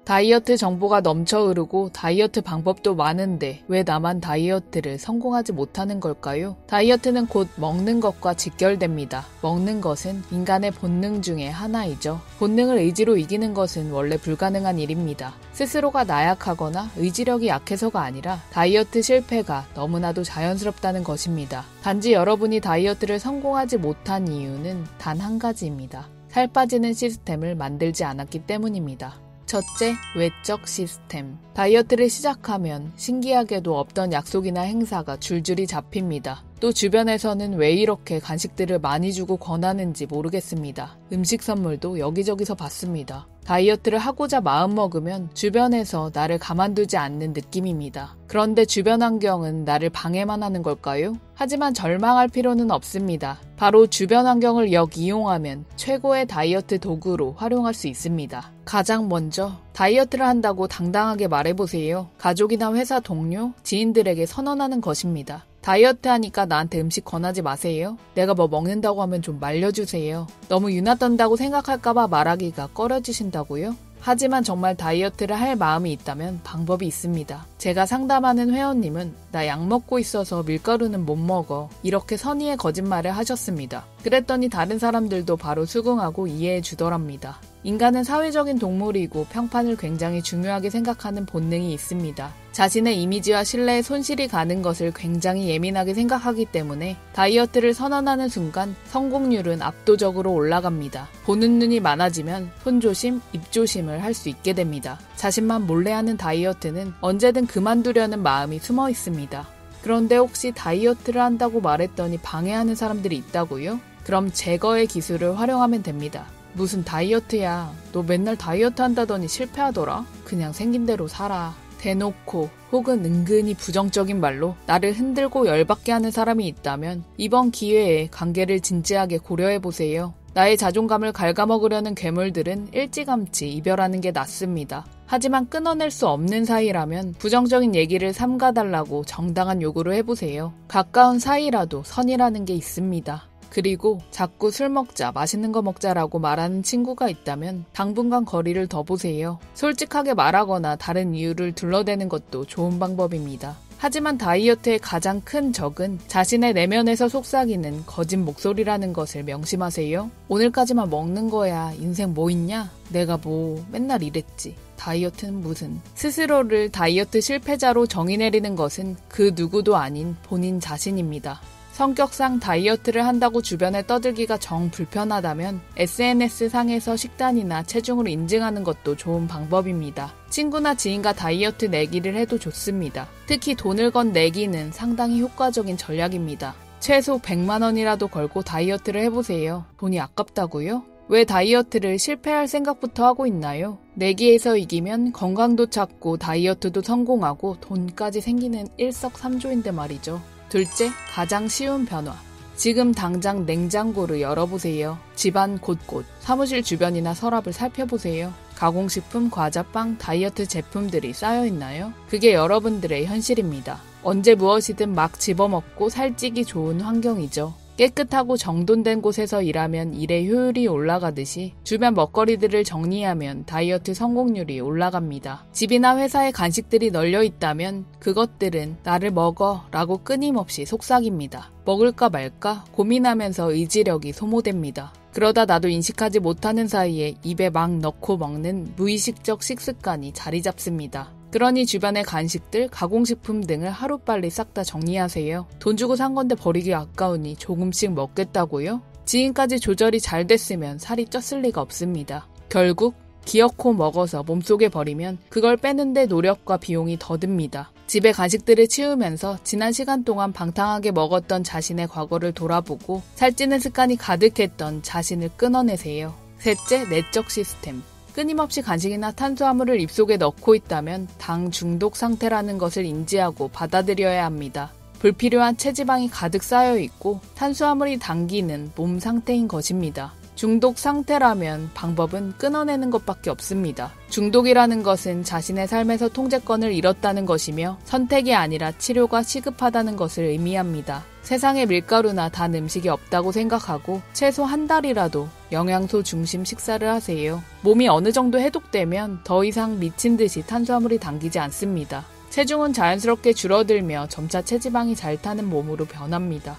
다이어트 정보가 넘쳐 흐르고 다이어트 방법도 많은데 왜 나만 다이어트를 성공하지 못하는 걸까요? 다이어트는 곧 먹는 것과 직결됩니다. 먹는 것은 인간의 본능 중에 하나이죠. 본능을 의지로 이기는 것은 원래 불가능한 일입니다. 스스로가 나약하거나 의지력이 약해서가 아니라 다이어트 실패가 너무나도 자연스럽다는 것입니다. 단지 여러분이 다이어트를 성공하지 못한 이유는 단 한 가지입니다. 살 빠지는 시스템을 만들지 않았기 때문입니다. 첫째, 외적 시스템. 다이어트를 시작하면 신기하게도 없던 약속이나 행사가 줄줄이 잡힙니다. 또 주변에서는 왜 이렇게 간식들을 많이 주고 권하는지 모르겠습니다. 음식 선물도 여기저기서 받습니다. 다이어트를 하고자 마음먹으면 주변에서 나를 가만두지 않는 느낌입니다. 그런데 주변 환경은 나를 방해만 하는 걸까요? 하지만 절망할 필요는 없습니다. 바로 주변 환경을 역이용하면 최고의 다이어트 도구로 활용할 수 있습니다. 가장 먼저 다이어트를 한다고 당당하게 말해보세요. 가족이나 회사 동료, 지인들에게 선언하는 것입니다. 다이어트 하니까 나한테 음식 권하지 마세요. 내가 뭐 먹는다고 하면 좀 말려주세요. 너무 유나 떤다고 생각할까봐 말하기가 꺼려지신다고요? 하지만 정말 다이어트를 할 마음이 있다면 방법이 있습니다. 제가 상담하는 회원님은 나 약 먹고 있어서 밀가루는 못 먹어. 이렇게 선의의 거짓말을 하셨습니다. 그랬더니 다른 사람들도 바로 수긍하고 이해해 주더랍니다. 인간은 사회적인 동물이고 평판을 굉장히 중요하게 생각하는 본능이 있습니다. 자신의 이미지와 신뢰에 손실이 가는 것을 굉장히 예민하게 생각하기 때문에 다이어트를 선언하는 순간 성공률은 압도적으로 올라갑니다. 보는 눈이 많아지면 손조심, 입조심을 할 수 있게 됩니다. 자신만 몰래 하는 다이어트는 언제든 그만두려는 마음이 숨어 있습니다. 그런데 혹시 다이어트를 한다고 말했더니 방해하는 사람들이 있다고요? 그럼 제거의 기술을 활용하면 됩니다. 무슨 다이어트야. 너 맨날 다이어트 한다더니 실패하더라. 그냥 생긴 대로 살아. 대놓고 혹은 은근히 부정적인 말로 나를 흔들고 열받게 하는 사람이 있다면 이번 기회에 관계를 진지하게 고려해보세요. 나의 자존감을 갉아먹으려는 괴물들은 일찌감치 이별하는 게 낫습니다. 하지만 끊어낼 수 없는 사이라면 부정적인 얘기를 삼가달라고 정당한 요구를 해보세요. 가까운 사이라도 선이라는 게 있습니다. 그리고 자꾸 술 먹자, 맛있는 거 먹자라고 말하는 친구가 있다면 당분간 거리를 더 보세요. 솔직하게 말하거나 다른 이유를 둘러대는 것도 좋은 방법입니다. 하지만 다이어트의 가장 큰 적은 자신의 내면에서 속삭이는 거짓 목소리라는 것을 명심하세요. 오늘까지만 먹는 거야. 인생 뭐 있냐? 내가 뭐 맨날 이랬지. 다이어트는 무슨. 스스로를 다이어트 실패자로 정의 내리는 것은 그 누구도 아닌 본인 자신입니다. 성격상 다이어트를 한다고 주변에 떠들기가 정 불편하다면 SNS상에서 식단이나 체중을 인증하는 것도 좋은 방법입니다. 친구나 지인과 다이어트 내기를 해도 좋습니다. 특히 돈을 건 내기는 상당히 효과적인 전략입니다. 최소 100만 원이라도 걸고 다이어트를 해보세요. 돈이 아깝다고요? 왜 다이어트를 실패할 생각부터 하고 있나요? 내기에서 이기면 건강도 찾고 다이어트도 성공하고 돈까지 생기는 일석삼조인데 말이죠. 둘째, 가장 쉬운 변화. 지금 당장 냉장고를 열어보세요. 집안 곳곳, 사무실 주변이나 서랍을 살펴보세요. 가공식품, 과자, 빵, 다이어트 제품들이 쌓여있나요? 그게 여러분들의 현실입니다. 언제 무엇이든 막 집어먹고 살찌기 좋은 환경이죠. 깨끗하고 정돈된 곳에서 일하면 일의 효율이 올라가듯이 주변 먹거리들을 정리하면 다이어트 성공률이 올라갑니다. 집이나 회사에 간식들이 널려 있다면 그것들은 나를 먹어 라고 끊임없이 속삭입니다. 먹을까 말까 고민하면서 의지력이 소모됩니다. 그러다 나도 인식하지 못하는 사이에 입에 막 넣고 먹는 무의식적 식습관이 자리 잡습니다. 그러니 주변의 간식들, 가공식품 등을 하루빨리 싹 다 정리하세요. 돈 주고 산 건데 버리기 아까우니 조금씩 먹겠다고요? 지금까지 조절이 잘 됐으면 살이 쪘을 리가 없습니다. 결국 기어코 먹어서 몸속에 버리면 그걸 빼는데 노력과 비용이 더 듭니다. 집에 간식들을 치우면서 지난 시간 동안 방탕하게 먹었던 자신의 과거를 돌아보고 살찌는 습관이 가득했던 자신을 끊어내세요. 셋째, 내적 시스템. 끊임없이 간식이나 탄수화물을 입속에 넣고 있다면 당 중독 상태라는 것을 인지하고 받아들여야 합니다. 불필요한 체지방이 가득 쌓여 있고 탄수화물이 당기는 몸 상태인 것입니다. 중독 상태라면 방법은 끊어내는 것밖에 없습니다. 중독이라는 것은 자신의 삶에서 통제권을 잃었다는 것이며 선택이 아니라 치료가 시급하다는 것을 의미합니다. 세상에 밀가루나 단 음식이 없다고 생각하고 최소 한 달이라도 영양소 중심 식사를 하세요. 몸이 어느 정도 해독되면 더 이상 미친 듯이 탄수화물이 당기지 않습니다. 체중은 자연스럽게 줄어들며 점차 체지방이 잘 타는 몸으로 변합니다.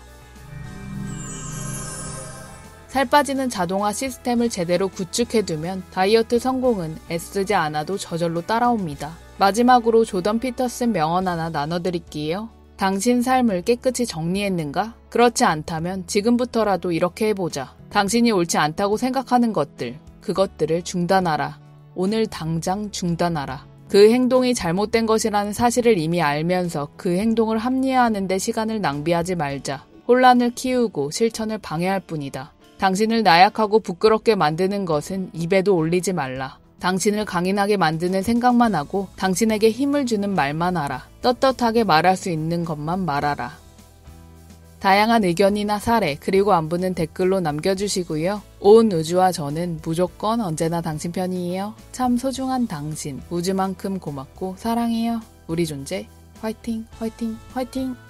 살 빠지는 자동화 시스템을 제대로 구축해두면 다이어트 성공은 애쓰지 않아도 저절로 따라옵니다. 마지막으로 조던 피터슨 명언 하나 나눠드릴게요. 당신 삶을 깨끗이 정리했는가? 그렇지 않다면 지금부터라도 이렇게 해보자. 당신이 옳지 않다고 생각하는 것들, 그것들을 중단하라. 오늘 당장 중단하라. 그 행동이 잘못된 것이라는 사실을 이미 알면서 그 행동을 합리화하는 데 시간을 낭비하지 말자. 혼란을 키우고 실천을 방해할 뿐이다. 당신을 나약하고 부끄럽게 만드는 것은 입에도 올리지 말라. 당신을 강인하게 만드는 생각만 하고 당신에게 힘을 주는 말만 하라. 떳떳하게 말할 수 있는 것만 말하라. 다양한 의견이나 사례 그리고 안부는 댓글로 남겨주시고요. 온 우주와 저는 무조건 언제나 당신 편이에요. 참 소중한 당신, 우주만큼 고맙고 사랑해요. 우리 존재 화이팅 화이팅 화이팅.